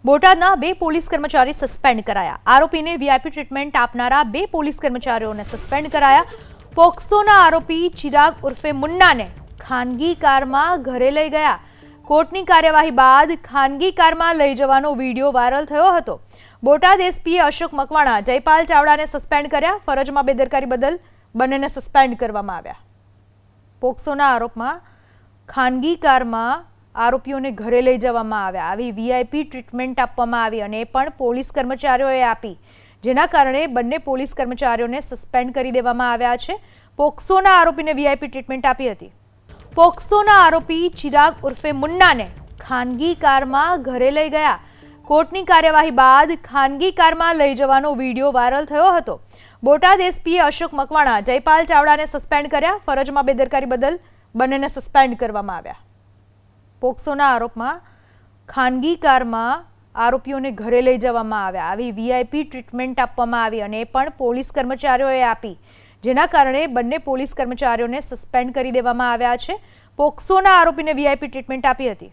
બોટાદના 2 પોલીસ કર્મચારી સસ્પેન્ડ કરાયા। આરોપીને વીઆઈપી ટ્રીટમેન્ટ આપનારા 2 પોલીસ કર્મચારીઓને સસ્પેન્ડ કરાયા। પોક્સોના આરોપી ચિરાગ ઉર્ફે મુન્નાને ખાનગી કારમાં ઘરે લઈ ગયા। કોર્ટની કાર્યવાહી બાદ ખાનગી કારમાં લઈ જવાનો વિડીયો વાયરલ થયો હતો। બોટાદ એસપીએ અશોક મકવાણા જયપાલ ચાવડાને સસ્પેન્ડ કર્યા। ફરજમાં બેદરકારી બદલ બંનેને સસ્પેન્ડ કરવામાં આવ્યા। પોક્સોના આરોપમાં ખાનગી કારમાં આરોપીઓને ઘરે લઈ જવામાં આવ્યા। આવી વીઆઈપી ટ્રીટમેન્ટ આપવામાં આવી અને પણ પોલીસ કર્મચારીઓએ આપી, જેના કારણે બંને પોલીસ કર્મચારીઓને સસ્પેન્ડ કરી દેવામાં આવ્યા છે। પોક્સોના આરોપીને વીઆઈપી ટ્રીટમેન્ટ આપી હતી। પોક્સોના આરોપી ચિરાગ ઉર્ફે મુન્નાને ખાનગી કારમાં ઘરે લઈ ગયા। કોર્ટની કાર્યવાહી બાદ ખાનગી કારમાં લઈ જવાનો વિડીયો વાયરલ થયો હતો। બોટાદ એસપીએ અશોક મકવાણા જયપાલ ચાવડાને સસ્પેન્ડ કર્યા। ફરજમાં બેદરકારી બદલ બંનેને સસ્પેન્ડ કરવામાં આવ્યા। પોક્સોના આરોપમાં ખાનગી કારમાં આરોપીઓને ઘરે લઈ જવામાં આવ્યા। આવી વીઆઈપી ટ્રીટમેન્ટ આપવામાં આવી અને પણ પોલીસ કર્મચારીઓએ આપી, જેના કારણે બંને પોલીસ કર્મચારીઓને સસ્પેન્ડ કરી દેવામાં આવ્યા છે। પોક્સોના આરોપીને વીઆઈપી ટ્રીટમેન્ટ આપી હતી।